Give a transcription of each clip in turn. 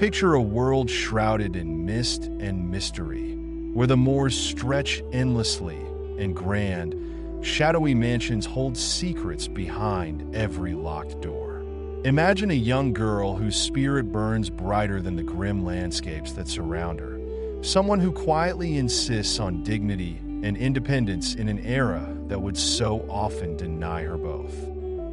Picture a world shrouded in mist and mystery, where the moors stretch endlessly, and grand, shadowy mansions hold secrets behind every locked door. Imagine a young girl whose spirit burns brighter than the grim landscapes that surround her, someone who quietly insists on dignity and independence in an era that would so often deny her both.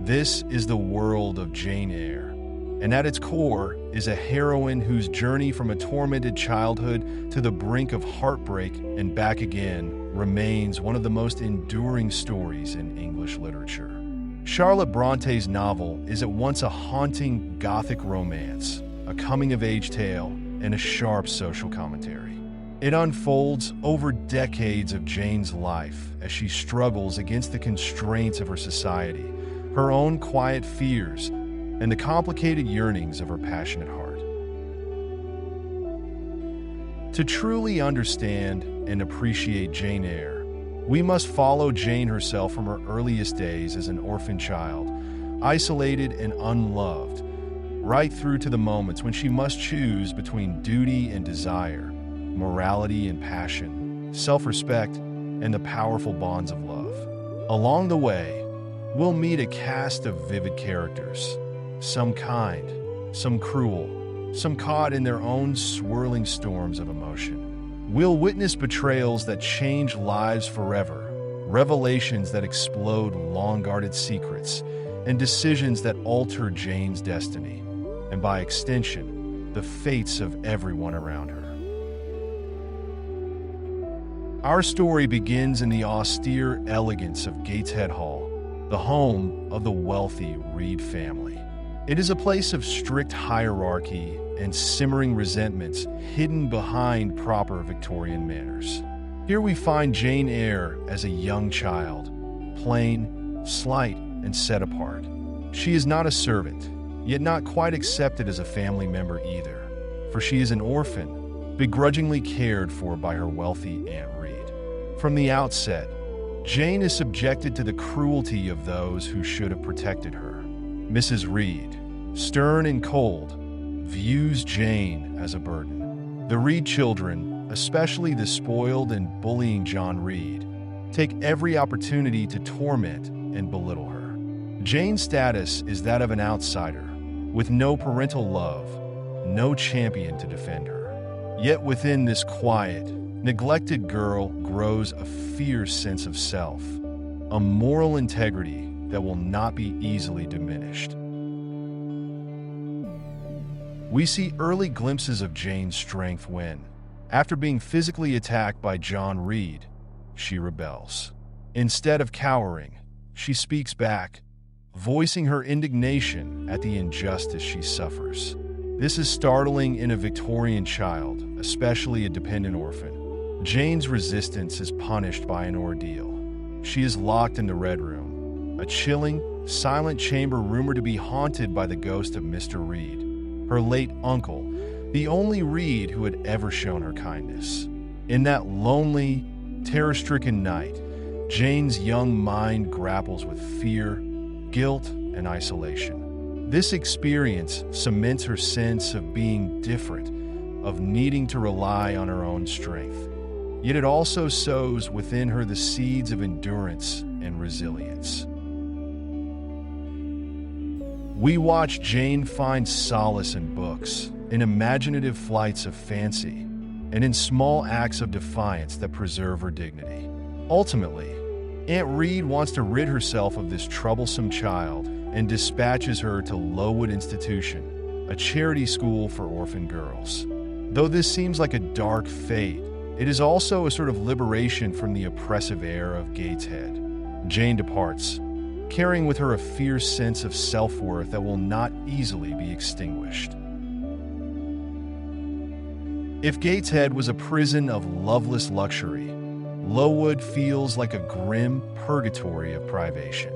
This is the world of Jane Eyre, and at its core is a heroine whose journey from a tormented childhood to the brink of heartbreak and back again remains one of the most enduring stories in English literature. Charlotte Bronté's novel is at once a haunting Gothic romance, a coming-of-age tale, and a sharp social commentary. It unfolds over decades of Jane's life as she struggles against the constraints of her society, her own quiet fears, and the complicated yearnings of her passionate heart. To truly understand and appreciate Jane Eyre, we must follow Jane herself from her earliest days as an orphan child, isolated and unloved, right through to the moments when she must choose between duty and desire, morality and passion, self-respect, and the powerful bonds of love. Along the way, we'll meet a cast of vivid characters, some kind, some cruel, some caught in their own swirling storms of emotion. We'll witness betrayals that change lives forever, revelations that explode long-guarded secrets, and decisions that alter Jane's destiny, and by extension, the fates of everyone around her. Our story begins in the austere elegance of Gateshead Hall, the home of the wealthy Reed family. It is a place of strict hierarchy and simmering resentments hidden behind proper Victorian manners. Here we find Jane Eyre as a young child, plain, slight, and set apart. She is not a servant, yet not quite accepted as a family member either, for she is an orphan, begrudgingly cared for by her wealthy Aunt Reed. From the outset, Jane is subjected to the cruelty of those who should have protected her. Mrs. Reed, stern and cold, views Jane as a burden. The Reed children, especially the spoiled and bullying John Reed, take every opportunity to torment and belittle her. Jane's status is that of an outsider, with no parental love, no champion to defend her. Yet within this quiet, neglected girl grows a fierce sense of self, a moral integrity that will not be easily diminished. We see early glimpses of Jane's strength when, after being physically attacked by John Reed, she rebels. Instead of cowering, she speaks back, voicing her indignation at the injustice she suffers. This is startling in a Victorian child, especially a dependent orphan. Jane's resistance is punished by an ordeal. She is locked in the Red Room, a chilling, silent chamber rumored to be haunted by the ghost of Mr. Reed, her late uncle, the only Reed who had ever shown her kindness. In that lonely, terror-stricken night, Jane's young mind grapples with fear, guilt, and isolation. This experience cements her sense of being different, of needing to rely on her own strength. Yet it also sows within her the seeds of endurance and resilience. We watch Jane find solace in books, in imaginative flights of fancy, and in small acts of defiance that preserve her dignity. Ultimately, Aunt Reed wants to rid herself of this troublesome child and dispatches her to Lowood Institution, a charity school for orphan girls. Though this seems like a dark fate, it is also a sort of liberation from the oppressive air of Gateshead. Jane departs, carrying with her a fierce sense of self-worth that will not easily be extinguished. If Gateshead was a prison of loveless luxury, Lowood feels like a grim purgatory of privation.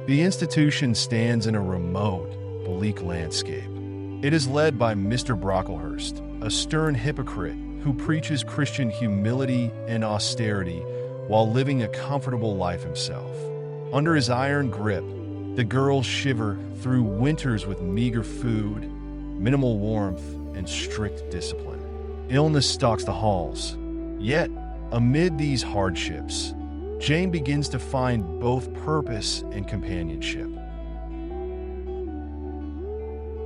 The institution stands in a remote, bleak landscape. It is led by Mr. Brocklehurst, a stern hypocrite who preaches Christian humility and austerity while living a comfortable life himself. Under his iron grip, the girls shiver through winters with meager food, minimal warmth, and strict discipline. Illness stalks the halls. Yet, amid these hardships, Jane begins to find both purpose and companionship.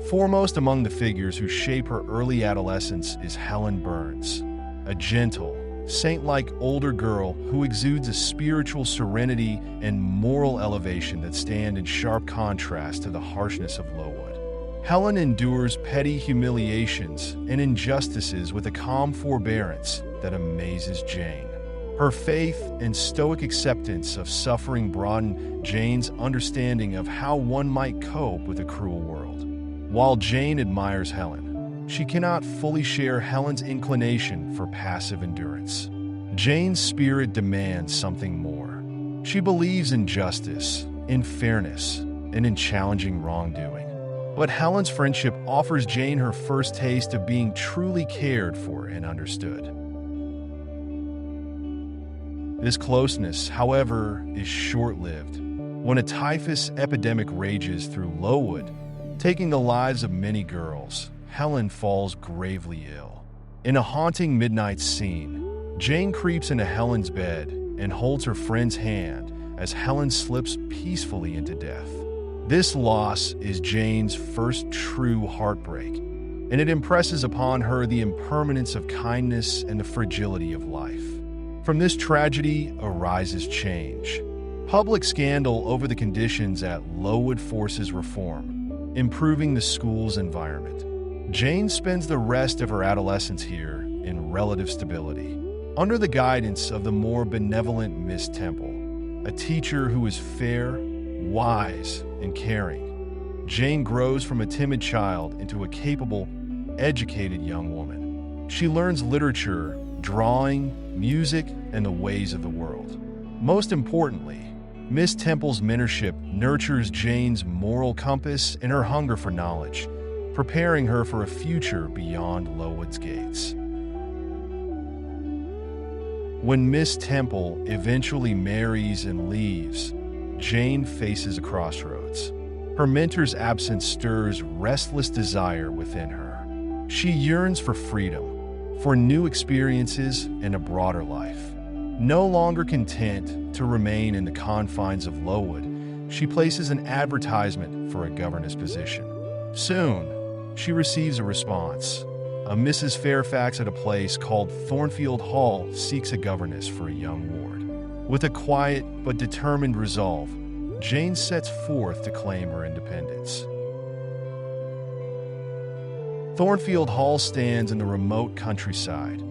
Foremost among the figures who shape her early adolescence is Helen Burns, a gentle, saint-like older girl who exudes a spiritual serenity and moral elevation that stand in sharp contrast to the harshness of Lowood. Helen endures petty humiliations and injustices with a calm forbearance that amazes Jane. Her faith and stoic acceptance of suffering broaden Jane's understanding of how one might cope with a cruel world. While Jane admires Helen, she cannot fully share Helen's inclination for passive endurance. Jane's spirit demands something more. She believes in justice, in fairness, and in challenging wrongdoing. But Helen's friendship offers Jane her first taste of being truly cared for and understood. This closeness, however, is short-lived. When a typhus epidemic rages through Lowood, taking the lives of many girls, Helen falls gravely ill. In a haunting midnight scene, Jane creeps into Helen's bed and holds her friend's hand as Helen slips peacefully into death. This loss is Jane's first true heartbreak, and it impresses upon her the impermanence of kindness and the fragility of life. From this tragedy arises change. Public scandal over the conditions at Lowood forces reform, improving the school's environment. Jane spends the rest of her adolescence here in relative stability, under the guidance of the more benevolent Miss Temple, a teacher who is fair, wise, and caring. Jane grows from a timid child into a capable, educated young woman. She learns literature, drawing, music, and the ways of the world. Most importantly, Miss Temple's mentorship nurtures Jane's moral compass and her hunger for knowledge, preparing her for a future beyond Lowood's gates. When Miss Temple eventually marries and leaves, Jane faces a crossroads. Her mentor's absence stirs restless desire within her. She yearns for freedom, for new experiences and a broader life. No longer content to remain in the confines of Lowood, she places an advertisement for a governess position. Soon, she receives a response. A Mrs. Fairfax at a place called Thornfield Hall seeks a governess for a young ward. With a quiet but determined resolve, Jane sets forth to claim her independence. Thornfield Hall stands in the remote countryside,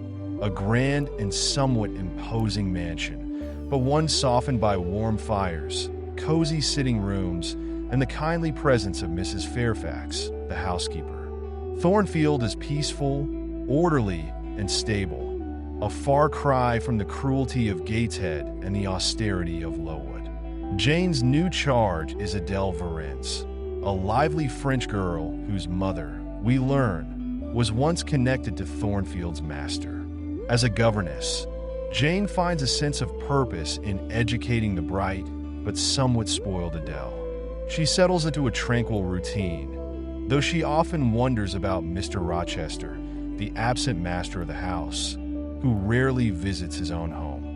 a grand and somewhat imposing mansion, but one softened by warm fires, cozy sitting rooms, and the kindly presence of Mrs. Fairfax, the housekeeper. Thornfield is peaceful, orderly, and stable, a far cry from the cruelty of Gateshead and the austerity of Lowood. Jane's new charge is Adele Varens, a lively French girl whose mother, we learn, was once connected to Thornfield's master. As a governess, Jane finds a sense of purpose in educating the bright but somewhat spoiled Adele. She settles into a tranquil routine, though she often wonders about Mr. Rochester, the absent master of the house, who rarely visits his own home.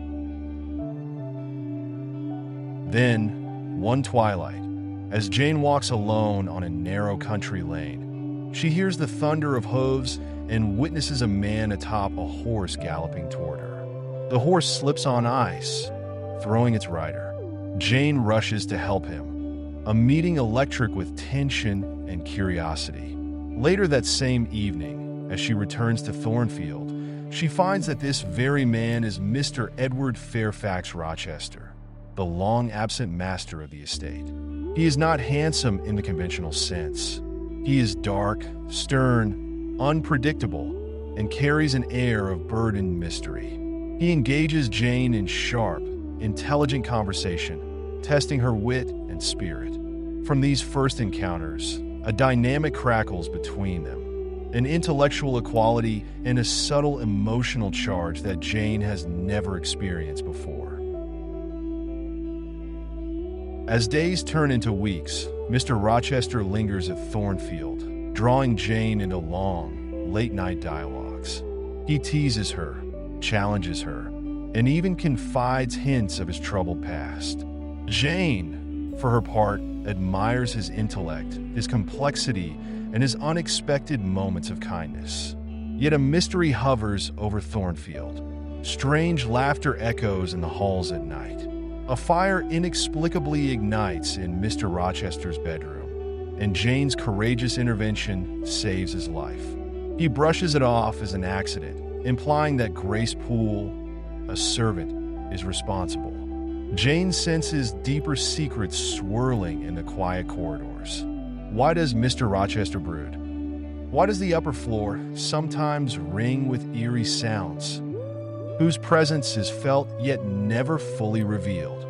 Then, one twilight, as Jane walks alone on a narrow country lane, she hears the thunder of hooves and witnesses a man atop a horse galloping toward her. The horse slips on ice, throwing its rider. Jane rushes to help him, a meeting electric with tension and curiosity. Later that same evening, as she returns to Thornfield, she finds that this very man is Mr. Edward Fairfax Rochester, the long-absent master of the estate. He is not handsome in the conventional sense. He is dark, stern, unpredictable, and carries an air of burdened mystery. He engages Jane in sharp, intelligent conversation, testing her wit and spirit. From these first encounters, a dynamic crackles between them, an intellectual equality and a subtle emotional charge that Jane has never experienced before. As days turn into weeks, Mr. Rochester lingers at Thornfield, drawing Jane into long, late-night dialogues. He teases her, challenges her, and even confides hints of his troubled past. Jane, for her part, admires his intellect, his complexity, and his unexpected moments of kindness. Yet a mystery hovers over Thornfield. Strange laughter echoes in the halls at night. A fire inexplicably ignites in Mr. Rochester's bedroom, and Jane's courageous intervention saves his life. He brushes it off as an accident, implying that Grace Poole, a servant, is responsible. Jane senses deeper secrets swirling in the quiet corridors. Why does Mr. Rochester brood? Why does the upper floor sometimes ring with eerie sounds, whose presence is felt yet never fully revealed?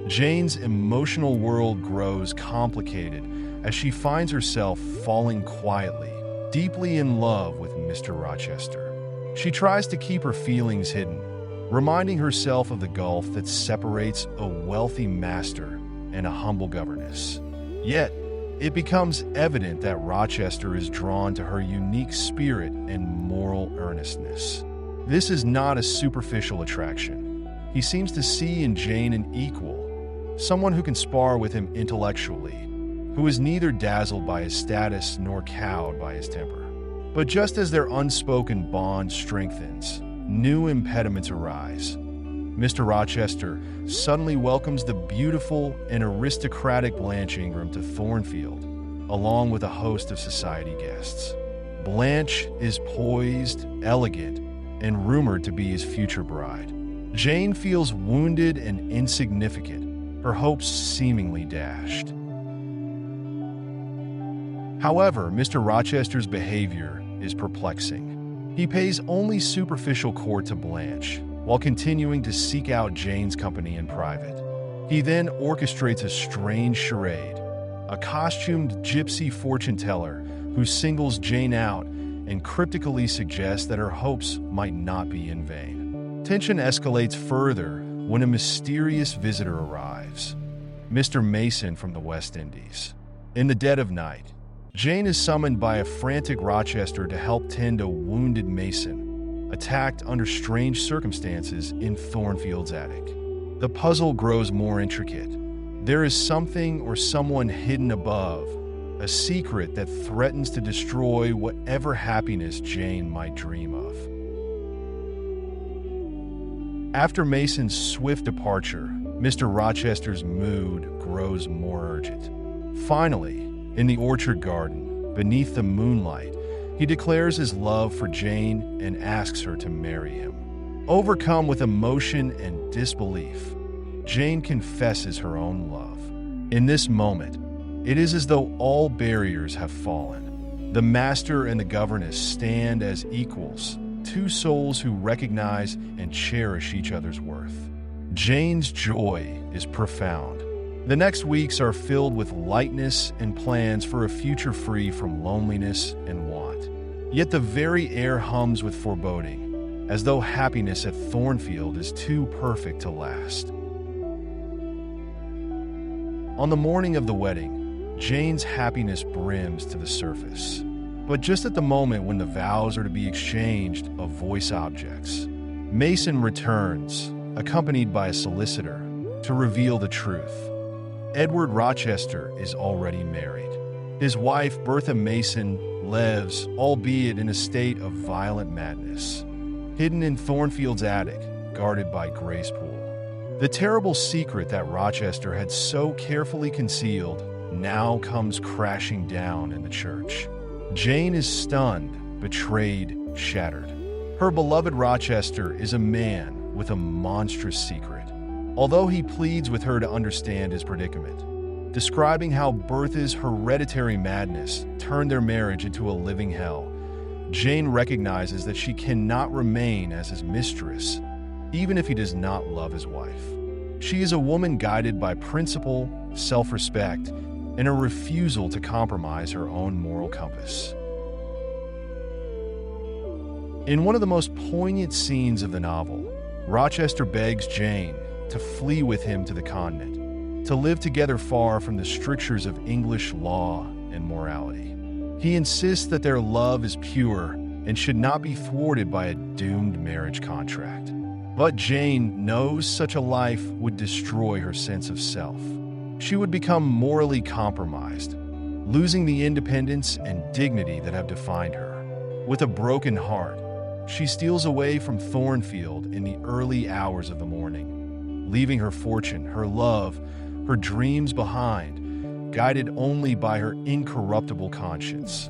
Jane's emotional world grows complicated as she finds herself falling quietly, deeply in love with Mr. Rochester. She tries to keep her feelings hidden, reminding herself of the gulf that separates a wealthy master and a humble governess. Yet, it becomes evident that Rochester is drawn to her unique spirit and moral earnestness. This is not a superficial attraction. He seems to see in Jane an equal, someone who can spar with him intellectually, who is neither dazzled by his status nor cowed by his temper. But just as their unspoken bond strengthens, new impediments arise. Mr. Rochester suddenly welcomes the beautiful and aristocratic Blanche Ingram to Thornfield, along with a host of society guests. Blanche is poised, elegant, and rumored to be his future bride. Jane feels wounded and insignificant, her hopes seemingly dashed. However, Mr. Rochester's behavior is perplexing. He pays only superficial court to Blanche, while continuing to seek out Jane's company in private. He then orchestrates a strange charade, a costumed gypsy fortune teller who singles Jane out and cryptically suggests that her hopes might not be in vain. Tension escalates further when a mysterious visitor arrives, Mr. Mason from the West Indies. In the dead of night, Jane is summoned by a frantic Rochester to help tend a wounded Mason, attacked under strange circumstances in Thornfield's attic. The puzzle grows more intricate. There is something or someone hidden above, a secret that threatens to destroy whatever happiness Jane might dream of. After Mason's swift departure, Mr. Rochester's mood grows more urgent. Finally, in the orchard garden, beneath the moonlight, he declares his love for Jane and asks her to marry him. Overcome with emotion and disbelief, Jane confesses her own love. In this moment, it is as though all barriers have fallen. The master and the governess stand as equals, two souls who recognize and cherish each other's worth. Jane's joy is profound. The next weeks are filled with lightness and plans for a future free from loneliness and want. Yet the very air hums with foreboding, as though happiness at Thornfield is too perfect to last. On the morning of the wedding, Jane's happiness brims to the surface. But just at the moment when the vows are to be exchanged, a voice objects. Mason returns, accompanied by a solicitor, to reveal the truth. Edward Rochester is already married. His wife, Bertha Mason, lives, albeit in a state of violent madness, hidden in Thornfield's attic, guarded by Grace Poole. The terrible secret that Rochester had so carefully concealed now comes crashing down in the church. Jane is stunned, betrayed, shattered. Her beloved Rochester is a man with a monstrous secret. Although he pleads with her to understand his predicament, describing how Bertha's hereditary madness turned their marriage into a living hell, Jane recognizes that she cannot remain as his mistress, even if he does not love his wife. She is a woman guided by principle, self-respect, and a refusal to compromise her own moral compass. In one of the most poignant scenes of the novel, Rochester begs Jane to flee with him to the continent, to live together far from the strictures of English law and morality. He insists that their love is pure and should not be thwarted by a doomed marriage contract. But Jane knows such a life would destroy her sense of self. She would become morally compromised, losing the independence and dignity that have defined her. With a broken heart, she steals away from Thornfield in the early hours of the morning, leaving her fortune, her love, her dreams behind, guided only by her incorruptible conscience.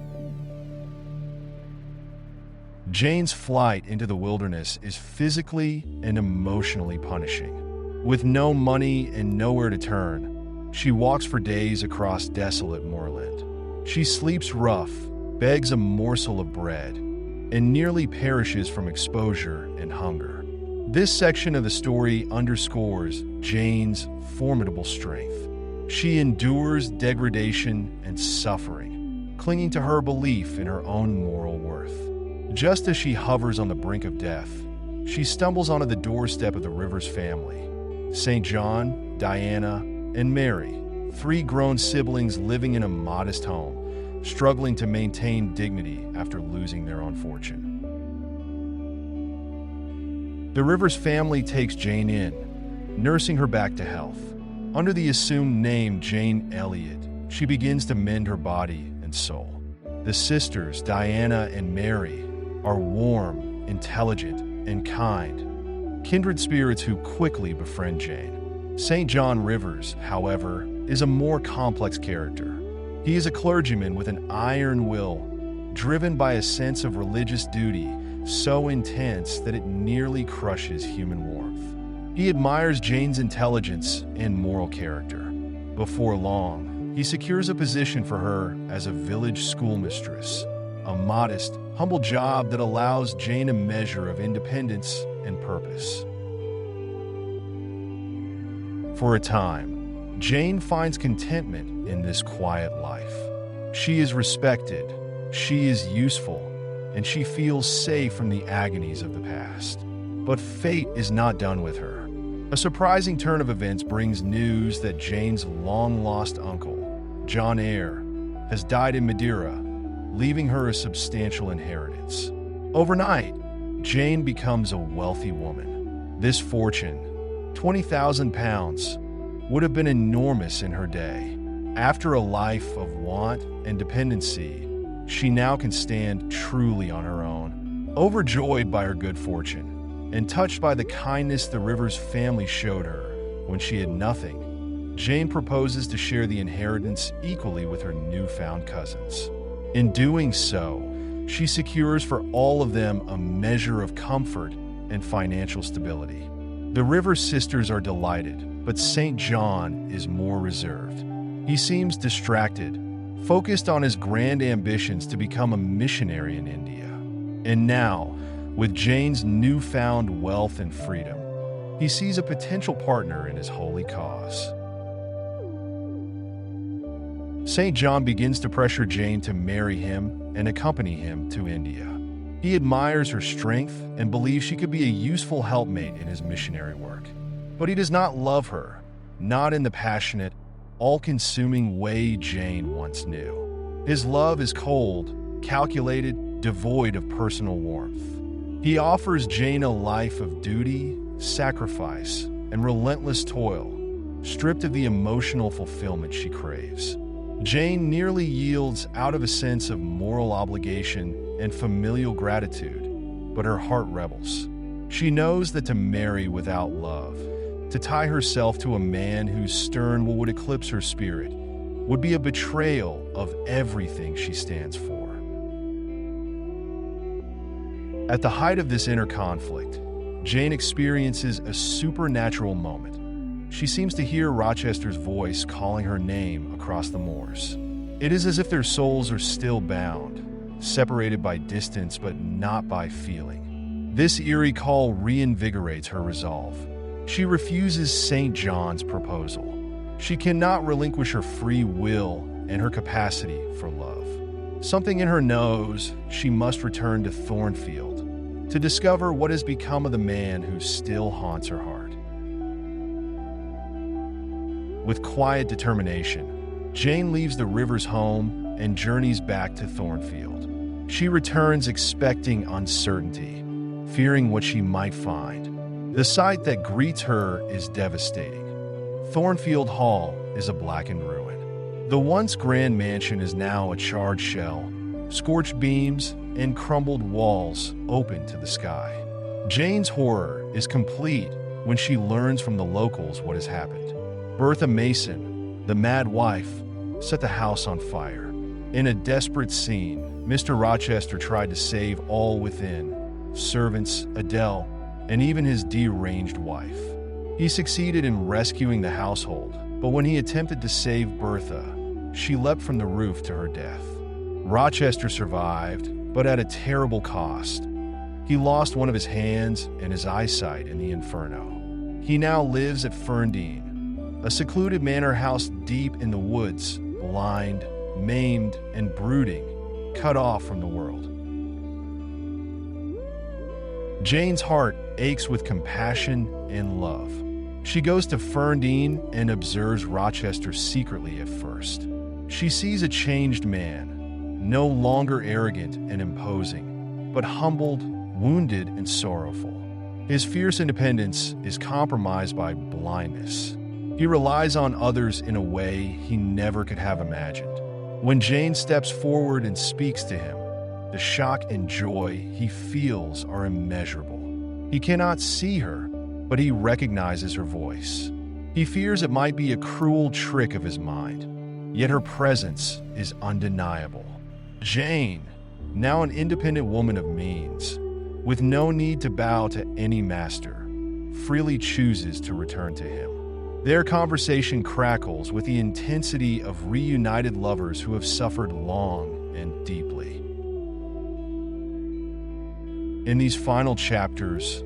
Jane's flight into the wilderness is physically and emotionally punishing. With no money and nowhere to turn, she walks for days across desolate moorland. She sleeps rough, begs a morsel of bread, and nearly perishes from exposure and hunger. This section of the story underscores Jane's formidable strength. She endures degradation and suffering, clinging to her belief in her own moral worth. Just as she hovers on the brink of death, she stumbles onto the doorstep of the Rivers family. St. John, Diana, and Mary, 3 grown siblings living in a modest home, struggling to maintain dignity after losing their own fortune. The Rivers family takes Jane in, nursing her back to health. Under the assumed name Jane Elliott, she begins to mend her body and soul. The sisters, Diana and Mary, are warm, intelligent, and kind, kindred spirits who quickly befriend Jane. St. John Rivers, however, is a more complex character. He is a clergyman with an iron will, driven by a sense of religious duty so intense that it nearly crushes human warmth. He admires Jane's intelligence and moral character. Before long, he secures a position for her as a village schoolmistress, a modest, humble job that allows Jane a measure of independence and purpose. For a time, Jane finds contentment in this quiet life. She is respected, she is useful, and she feels safe from the agonies of the past. But fate is not done with her. A surprising turn of events brings news that Jane's long-lost uncle, Jane Eyre, has died in Madeira, leaving her a substantial inheritance. Overnight, Jane becomes a wealthy woman. This fortune, £20,000, would have been enormous in her day. After a life of want and dependency, she now can stand truly on her own. Overjoyed by her good fortune, and touched by the kindness the Rivers family showed her when she had nothing, Jane proposes to share the inheritance equally with her newfound cousins. In doing so, she secures for all of them a measure of comfort and financial stability. The Rivers sisters are delighted, but St. John is more reserved. He seems distracted, focused on his grand ambitions to become a missionary in India. And now, with Jane's newfound wealth and freedom, he sees a potential partner in his holy cause. St. John begins to pressure Jane to marry him and accompany him to India. He admires her strength and believes she could be a useful helpmate in his missionary work. But he does not love her, not in the passionate, all-consuming way Jane once knew. His love is cold, calculated, devoid of personal warmth. He offers Jane a life of duty, sacrifice, and relentless toil, stripped of the emotional fulfillment she craves. Jane nearly yields out of a sense of moral obligation and familial gratitude, but her heart rebels. She knows that to marry without love, to tie herself to a man whose stern will would eclipse her spirit, would be a betrayal of everything she stands for. At the height of this inner conflict, Jane experiences a supernatural moment. She seems to hear Rochester's voice calling her name across the moors. It is as if their souls are still bound, separated by distance but not by feeling. This eerie call reinvigorates her resolve. She refuses St. John's proposal. She cannot relinquish her free will and her capacity for love. Something in her knows she must return to Thornfield to discover what has become of the man who still haunts her heart. With quiet determination, Jane leaves the river's home and journeys back to Thornfield. She returns expecting uncertainty, fearing what she might find. The sight that greets her is devastating. Thornfield Hall is a blackened ruin. The once grand mansion is now a charred shell, scorched beams and crumbled walls open to the sky. Jane's horror is complete when she learns from the locals what has happened. Bertha Mason, the mad wife, set the house on fire. In a desperate scene, Mr. Rochester tried to save all within, servants, Adele, and even his deranged wife. He succeeded in rescuing the household, but when he attempted to save Bertha, she leapt from the roof to her death. Rochester survived, but at a terrible cost. He lost one of his hands and his eyesight in the inferno. He now lives at Ferndean, a secluded manor house deep in the woods, blind, maimed, and brooding, cut off from the world. Jane's heart aches with compassion and love. She goes to Ferndean and observes Rochester secretly at first. She sees a changed man, no longer arrogant and imposing, but humbled, wounded, and sorrowful. His fierce independence is compromised by blindness. He relies on others in a way he never could have imagined. When Jane steps forward and speaks to him, the shock and joy he feels are immeasurable. He cannot see her, but he recognizes her voice. He fears it might be a cruel trick of his mind, yet her presence is undeniable. Jane, now an independent woman of means, with no need to bow to any master, freely chooses to return to him. Their conversation crackles with the intensity of reunited lovers who have suffered long and deeply. In these final chapters,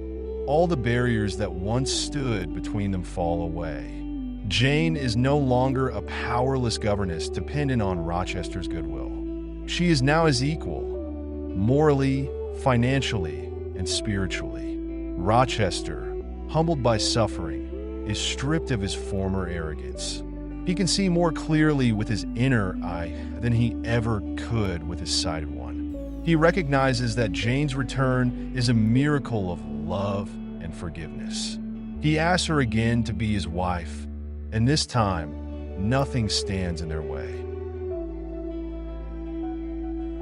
all the barriers that once stood between them fall away. Jane is no longer a powerless governess dependent on Rochester's goodwill. She is now his equal, morally, financially, and spiritually. Rochester, humbled by suffering, is stripped of his former arrogance. He can see more clearly with his inner eye than he ever could with his sighted one. He recognizes that Jane's return is a miracle of love and forgiveness. He asks her again to be his wife, and this time, nothing stands in their way.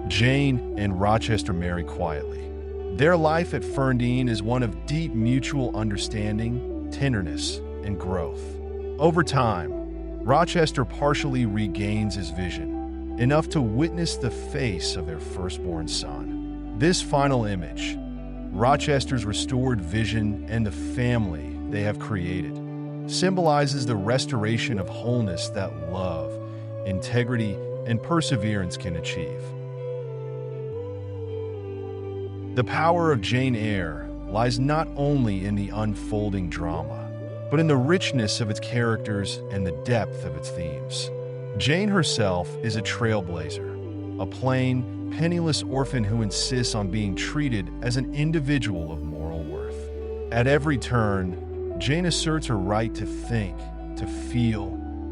Jane and Rochester marry quietly. Their life at Ferndean is one of deep mutual understanding, tenderness, and growth. Over time, Rochester partially regains his vision, enough to witness the face of their firstborn son. This final image, Rochester's restored vision and the family they have created, symbolizes the restoration of wholeness that love, integrity, and perseverance can achieve. The power of Jane Eyre lies not only in the unfolding drama, but in the richness of its characters and the depth of its themes. Jane herself is a trailblazer, a plain, penniless orphan who insists on being treated as an individual of moral worth. At every turn, Jane asserts her right to think, to feel,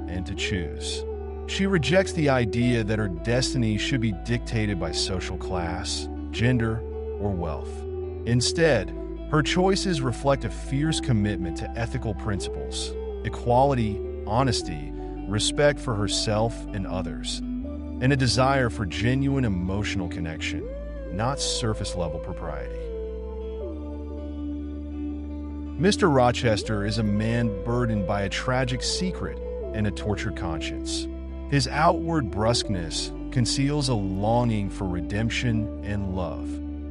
and to choose. She rejects the idea that her destiny should be dictated by social class, gender, or wealth. Instead, her choices reflect a fierce commitment to ethical principles, equality, honesty, respect for herself and others, and a desire for genuine emotional connection, not surface-level propriety. Mr. Rochester is a man burdened by a tragic secret and a tortured conscience. His outward brusqueness conceals a longing for redemption and love.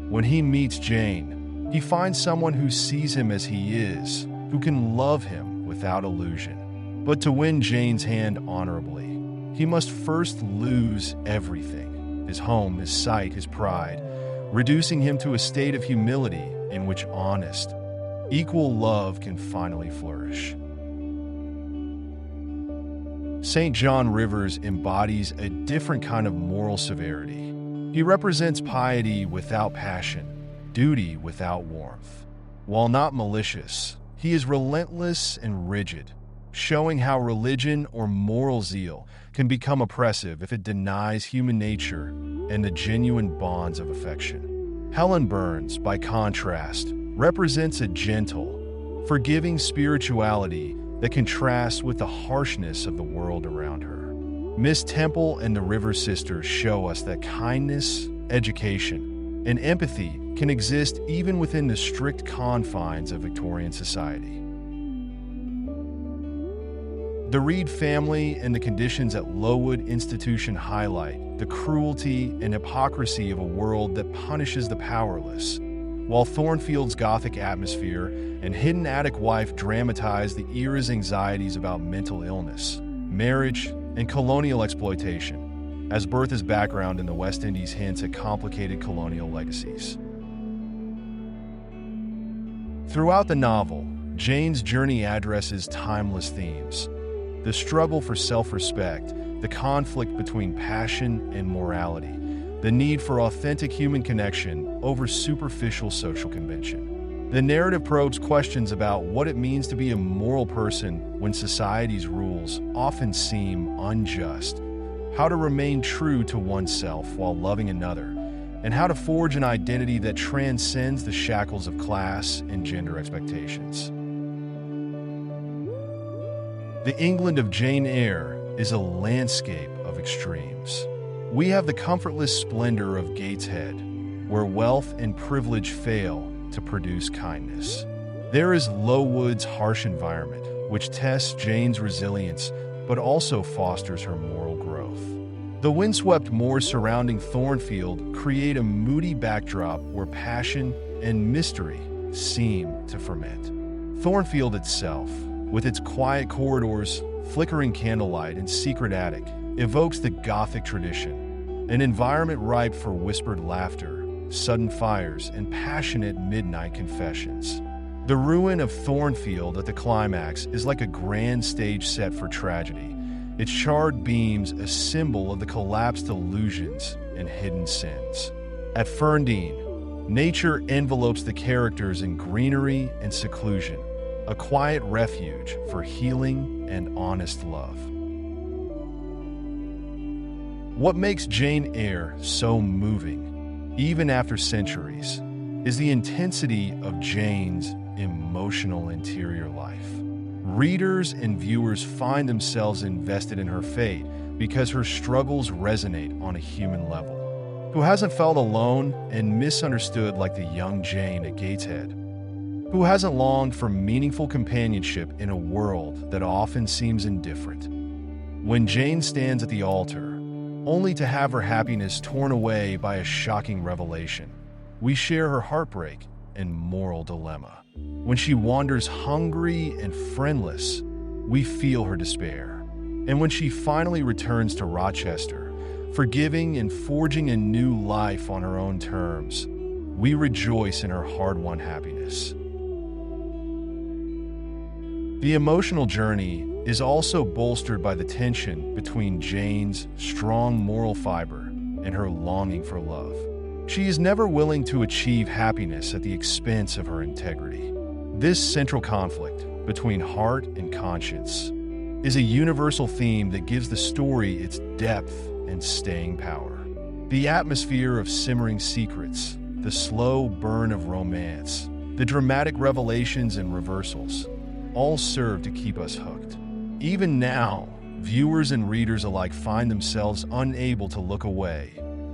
When he meets Jane, he finds someone who sees him as he is, who can love him without illusion. But to win Jane's hand honorably, he must first lose everything: his home, his sight, his pride, reducing him to a state of humility in which honest, equal love can finally flourish. St. John Rivers embodies a different kind of moral severity. He represents piety without passion, duty without warmth. While not malicious, he is relentless and rigid, showing how religion or moral zeal can become oppressive if it denies human nature and the genuine bonds of affection. Helen Burns, by contrast, represents a gentle, forgiving spirituality that contrasts with the harshness of the world around her. Miss Temple and the River Sisters show us that kindness, education, and empathy can exist even within the strict confines of Victorian society. The Reed family and the conditions at Lowood Institution highlight the cruelty and hypocrisy of a world that punishes the powerless, while Thornfield's Gothic atmosphere and Hidden Attic Wife dramatize the era's anxieties about mental illness, marriage, and colonial exploitation, as Bertha's background in the West Indies hints at complicated colonial legacies. Throughout the novel, Jane's journey addresses timeless themes: the struggle for self-respect, the conflict between passion and morality, the need for authentic human connection over superficial social convention. The narrative probes questions about what it means to be a moral person when society's rules often seem unjust, how to remain true to oneself while loving another, and how to forge an identity that transcends the shackles of class and gender expectations. The England of Jane Eyre is a landscape of extremes. We have the comfortless splendor of Gateshead, where wealth and privilege fail to produce kindness. There is Lowood's harsh environment, which tests Jane's resilience but also fosters her moral growth. The windswept moors surrounding Thornfield create a moody backdrop where passion and mystery seem to ferment. Thornfield itself, with its quiet corridors, flickering candlelight, and secret attic, evokes the Gothic tradition, an environment ripe for whispered laughter, sudden fires, and passionate midnight confessions. The ruin of Thornfield at the climax is like a grand stage set for tragedy, its charred beams a symbol of the collapsed illusions and hidden sins. At Ferndean, nature envelopes the characters in greenery and seclusion, a quiet refuge for healing and honest love. What makes Jane Eyre so moving, even after centuries, is the intensity of Jane's emotional interior life. Readers and viewers find themselves invested in her fate because her struggles resonate on a human level. Who hasn't felt alone and misunderstood like the young Jane at Gateshead? Who hasn't longed for meaningful companionship in a world that often seems indifferent? When Jane stands at the altar, only to have her happiness torn away by a shocking revelation, we share her heartbreak and moral dilemma. When she wanders hungry and friendless, we feel her despair. And when she finally returns to Rochester, forgiving and forging a new life on her own terms, we rejoice in her hard-won happiness. The emotional journey is also bolstered by the tension between Jane's strong moral fiber and her longing for love. She is never willing to achieve happiness at the expense of her integrity. This central conflict between heart and conscience is a universal theme that gives the story its depth and staying power. The atmosphere of simmering secrets, the slow burn of romance, the dramatic revelations and reversals, all serve to keep us hooked. Even now, viewers and readers alike find themselves unable to look away,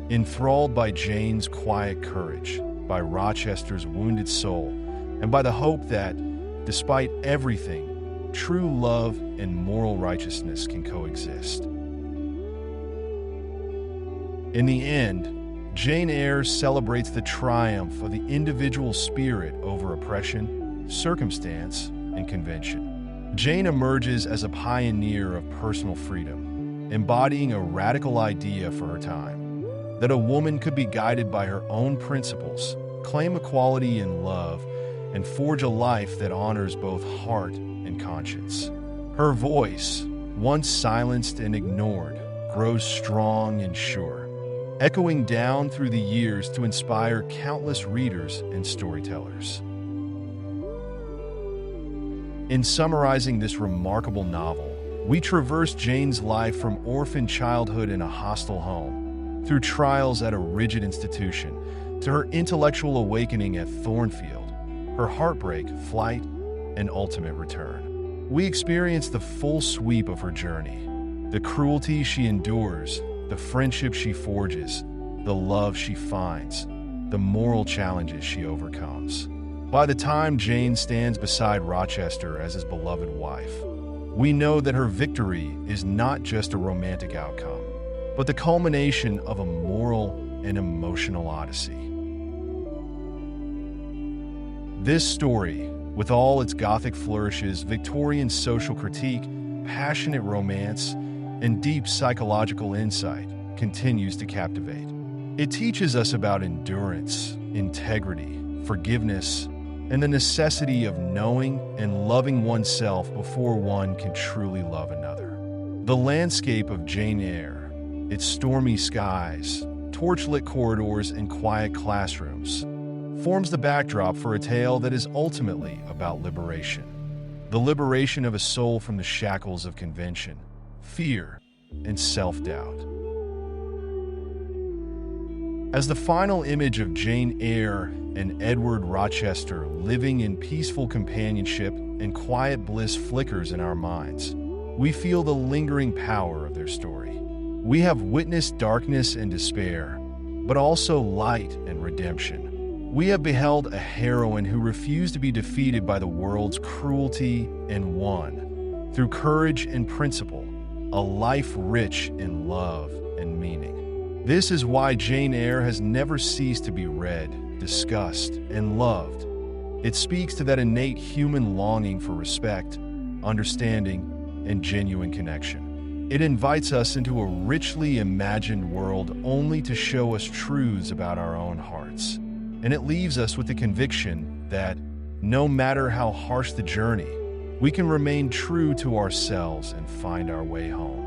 enthralled by Jane's quiet courage, by Rochester's wounded soul, and by the hope that, despite everything, true love and moral righteousness can coexist. In the end, Jane Eyre celebrates the triumph of the individual spirit over oppression, circumstance, and convention. Jane emerges as a pioneer of personal freedom, embodying a radical idea for her time, that a woman could be guided by her own principles, claim equality in love, and forge a life that honors both heart and conscience. Her voice, once silenced and ignored, grows strong and sure, echoing down through the years to inspire countless readers and storytellers. In summarizing this remarkable novel, we traverse Jane's life from orphan childhood in a hostile home, through trials at a rigid institution, to her intellectual awakening at Thornfield, her heartbreak, flight, and ultimate return. We experience the full sweep of her journey, the cruelty she endures, the friendship she forges, the love she finds, the moral challenges she overcomes. By the time Jane stands beside Rochester as his beloved wife, we know that her victory is not just a romantic outcome, but the culmination of a moral and emotional odyssey. This story, with all its Gothic flourishes, Victorian social critique, passionate romance, and deep psychological insight, continues to captivate. It teaches us about endurance, integrity, forgiveness, and the necessity of knowing and loving oneself before one can truly love another. The landscape of Jane Eyre, its stormy skies, torchlit corridors, and quiet classrooms, forms the backdrop for a tale that is ultimately about liberation. The liberation of a soul from the shackles of convention, fear, and self-doubt. As the final image of Jane Eyre and Edward Rochester living in peaceful companionship and quiet bliss flickers in our minds, we feel the lingering power of their story. We have witnessed darkness and despair, but also light and redemption. We have beheld a heroine who refused to be defeated by the world's cruelty and won, through courage and principle, a life rich in love and meaning. This is why Jane Eyre has never ceased to be read, discussed, and loved. It speaks to that innate human longing for respect, understanding, and genuine connection. It invites us into a richly imagined world only to show us truths about our own hearts. And it leaves us with the conviction that, no matter how harsh the journey, we can remain true to ourselves and find our way home.